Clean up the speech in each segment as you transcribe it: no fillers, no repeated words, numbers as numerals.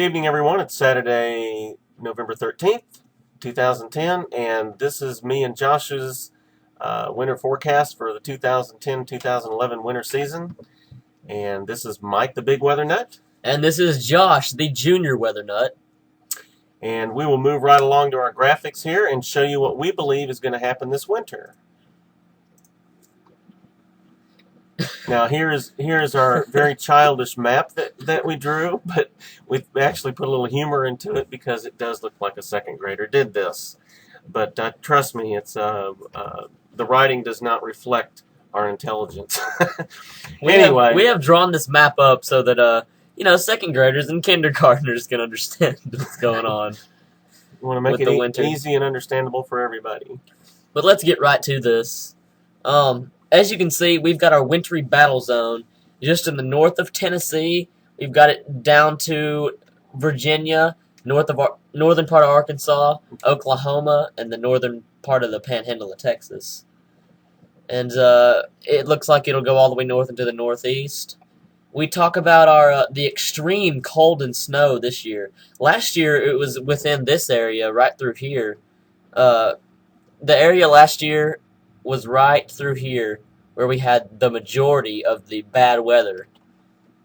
Good evening, everyone. It's Saturday, November 13th, 2010, and this is me and Josh's winter forecast for the 2010-2011 winter season. And this is Mike, the big weather nut. And this is Josh, the junior weather nut. And we will move right along to our graphics here and show you what we believe is going to happen this winter. Now here's our very childish map that we drew, but we've actually put a little humor into it because it does look like a second grader did this. But trust me, it's the writing does not reflect our intelligence. Anyway, we have drawn this map up so that second graders and kindergartners can understand what's going on. We want to make it easy and understandable for everybody. But let's get right to this. As you can see, we've got our wintry battle zone just in the north of Tennessee. We've got it down to Virginia, northern part of Arkansas, Oklahoma, and the northern part of the panhandle of Texas. And it looks like it'll go all the way north into the northeast. We talk about the extreme cold and snow this year. Last year, it was within this area, right through here. The area last year was right through here where we had the majority of the bad weather.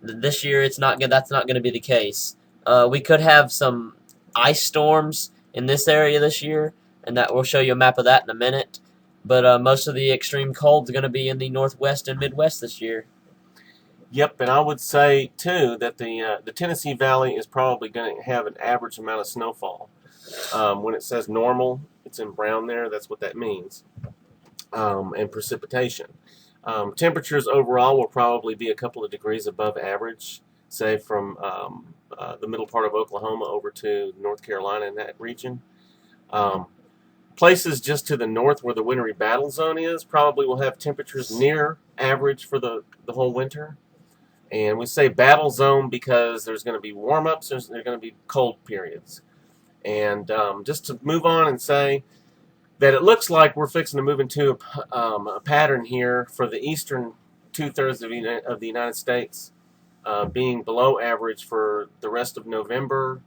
This year that's not going to be the case. We could have some ice storms in this area this year, and that we'll show you a map of that in a minute. But most of the extreme cold is going to be in the northwest and midwest this year. Yep, and I would say too that the Tennessee Valley is probably going to have an average amount of snowfall. When it says normal, it's in brown there. That's what that means. And precipitation. Temperatures overall will probably be a couple of degrees above average, say from the middle part of Oklahoma over to North Carolina in that region. Places just to the north where the wintry battle zone is probably will have temperatures near average for the whole winter. And we say battle zone because there's going to be warm-ups, there's going to be cold periods. And just to move on and say that it looks like we're fixing to move into a pattern here for the eastern two-thirds of the United States being below average for the rest of November,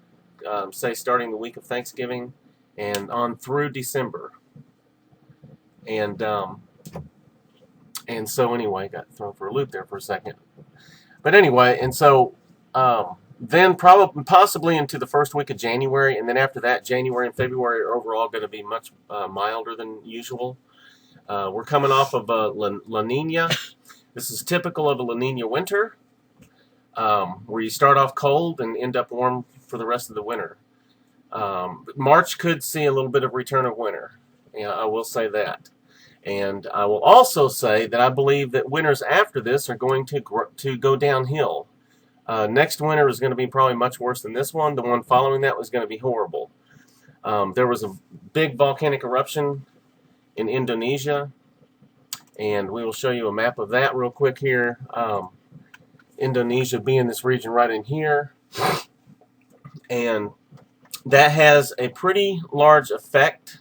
say starting the week of Thanksgiving, and on through December. And so anyway, got thrown for a loop there for a second. But anyway, and so then possibly into the first week of January, and then after that, January and February are overall going to be much milder than usual. We're coming off of a La Nina. This is typical of a La Nina winter, where you start off cold and end up warm for the rest of the winter. March could see a little bit of return of winter. I will say that. And I will also say that I believe that winters after this are going to go downhill. Next winter is going to be probably much worse than this one. The one following that was going to be horrible. There was a big volcanic eruption in Indonesia, and we will show you a map of that real quick here. Indonesia being this region right in here, and that has a pretty large effect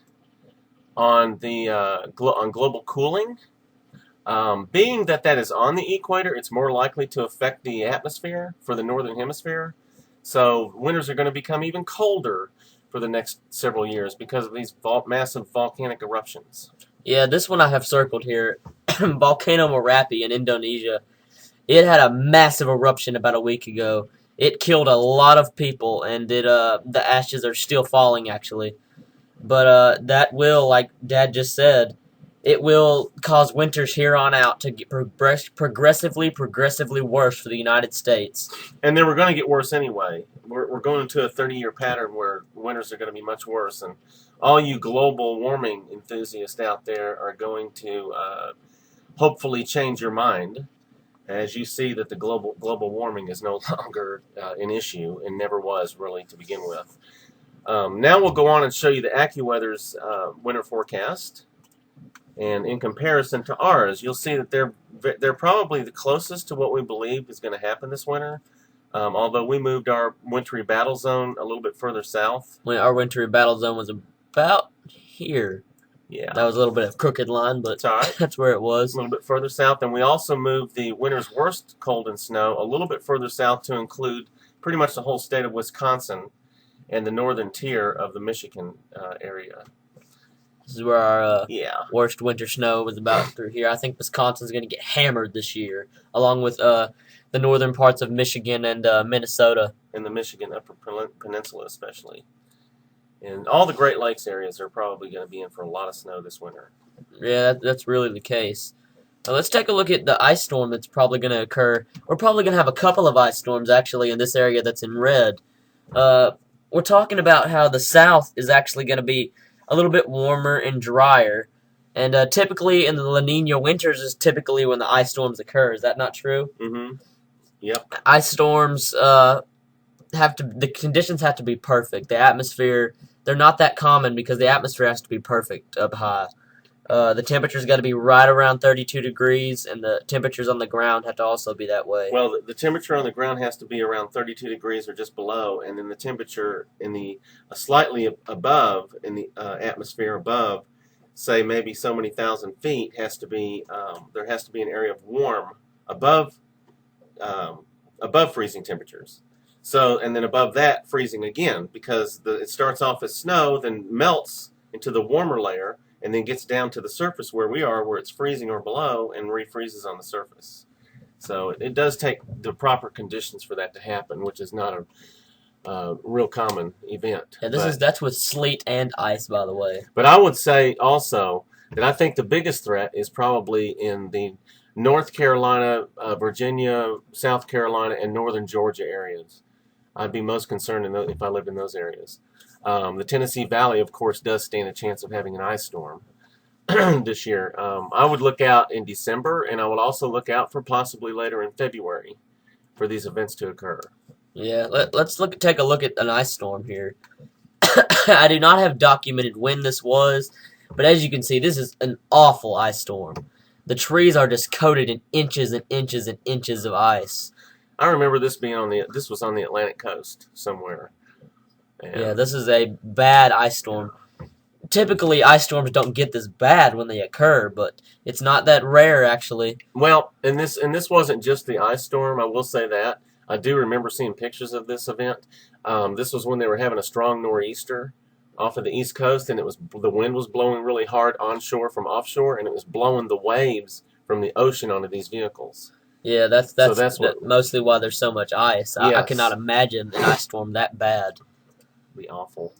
on the on global cooling. Being that is on the equator, it's more likely to affect the atmosphere for the northern hemisphere. So winters are going to become even colder for the next several years because of these massive volcanic eruptions. Yeah, this one I have circled here. Volcano Merapi in Indonesia. It had a massive eruption about a week ago. It killed a lot of people, and the ashes are still falling, actually. But that will, like Dad just said, it will cause winters here on out to get progressively worse for the United States. And they were going to get worse anyway. We're going into a 30-year pattern where winters are going to be much worse. And all you global warming enthusiasts out there are going to hopefully change your mind as you see that the global warming is no longer an issue and never was really to begin with. Now we'll go on and show you the AccuWeather's winter forecast. And in comparison to ours, you'll see that they're probably the closest to what we believe is going to happen this winter. Although we moved our wintry battle zone a little bit further south. Our wintry battle zone was about here. Yeah. That was a little bit of crooked line, but that's where it was. A little bit further south. And we also moved the winter's worst cold and snow a little bit further south to include pretty much the whole state of Wisconsin and the northern tier of the Michigan area. This is where our Yeah. worst winter snow was about through here. I think Wisconsin's going to get hammered this year, along with the northern parts of Michigan and Minnesota. In the Michigan Upper Peninsula especially. And all the Great Lakes areas are probably going to be in for a lot of snow this winter. Yeah, that's really the case. Let's take a look at the ice storm that's probably going to occur. We're probably going to have a couple of ice storms, actually, in this area that's in red. We're talking about how the south is actually going to be a little bit warmer and drier. And typically in the La Nina winters is typically when the ice storms occur. Is that not true? Mm-hmm. Yep. Ice storms the conditions have to be perfect. The atmosphere, they're not that common because the atmosphere has to be perfect up high. The temperature's got to be right around 32 degrees, and the temperatures on the ground have to also be that way. Well, the temperature on the ground has to be around 32 degrees or just below, and then the temperature in the slightly above in the atmosphere above, say maybe so many thousand feet, has to be there has to be an area of warm above freezing temperatures. So, and then above that, freezing again, because it starts off as snow, then melts into the warmer layer, and then gets down to the surface where we are, where it's freezing or below, and refreezes on the surface. So it does take the proper conditions for that to happen, which is not a real common event. Yeah, that's with sleet and ice, by the way. But I would say also that I think the biggest threat is probably in the North Carolina, Virginia, South Carolina, and northern Georgia areas. I'd be most concerned if I lived in those areas. The Tennessee Valley, of course, does stand a chance of having an ice storm this year. I would look out in December, and I would also look out for possibly later in February for these events to occur. Yeah, let's take a look at an ice storm here. I do not have documented when this was, but as you can see, this is an awful ice storm. The trees are just coated in inches and inches and inches of ice. I remember this being this was on the Atlantic coast somewhere. And yeah, this is a bad ice storm. Typically, ice storms don't get this bad when they occur, but it's not that rare, actually. Well, and this wasn't just the ice storm. I will say that I do remember seeing pictures of this event. This was when they were having a strong nor'easter off of the East Coast, and the wind was blowing really hard onshore from offshore, and it was blowing the waves from the ocean onto these vehicles. Yeah, that's mostly why there's so much ice. I Yes. cannot imagine an ice storm that bad. Be awful.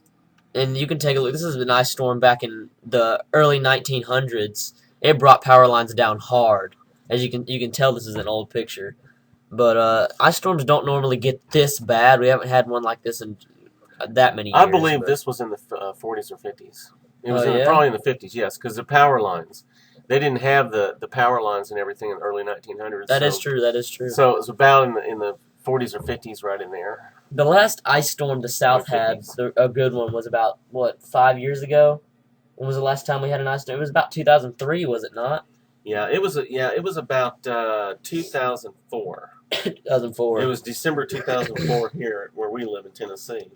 And you can take a look. This is an ice storm back in the early 1900s. It brought power lines down hard. As you can tell, this is an old picture. But ice storms don't normally get this bad. We haven't had one like this in that many years. I believe but- this was in the 40s or 50s. It was Oh, yeah? probably in the 50s, yes, because the power lines. They didn't have the power lines and everything in the early 1900s. That is true. That is true. So it was about in the 40s or 50s, right in there. The last ice storm the South Or had, 50s. a good one, was about, 5 years ago? When was the last time we had an ice storm? It was about 2003, was it not? Yeah, it was about 2004. 2004. It was December 2004 here where we live in Tennessee.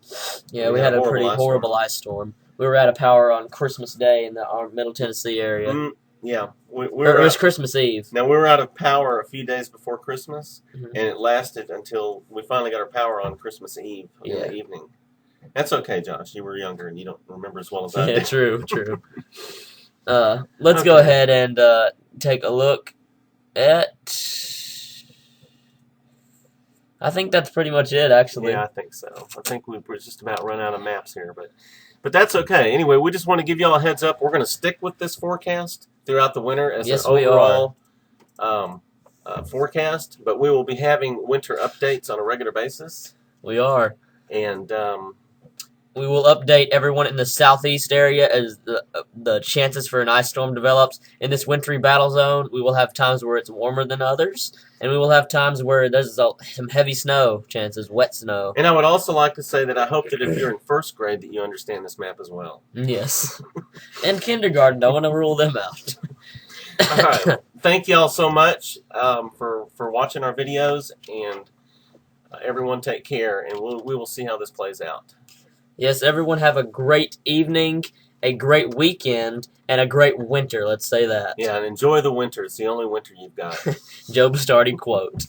Yeah, we had a pretty ice storm. horrible ice storm. We were out of power on Christmas Day in our Middle Tennessee area. Yeah, we Or were it was Christmas Eve. now we were out of power a few days before Christmas, Mhm. and it lasted until we finally got our power on Christmas Eve in Yeah. the evening. That's okay, Josh. You were younger and you don't remember as well as I Yeah, do. true. Let's go Okay. ahead and take a look at... I think that's pretty much it, actually. Yeah, I think so. I think we're just about run out of maps here, but that's okay. Anyway, we just want to give y'all a heads up. We're going to stick with this forecast throughout the winter as Yes, an we overall forecast, but we will be having winter updates on a regular basis, We are. and We will update everyone in the southeast area as the chances for an ice storm develops. In this wintry battle zone, we will have times where it's warmer than others, and we will have times where there's some heavy snow chances, wet snow. I would also like to say that I hope that if you're in first grade that you understand this map as well. Yes. And kindergarten, don't want to rule them out. All right. Thank y'all so much for watching our videos, and everyone take care, and we will see how this plays out. Yes, everyone have a great evening, a great weekend, and a great winter, let's say that. Yeah, and enjoy the winter. It's the only winter you've got. Job starting quote.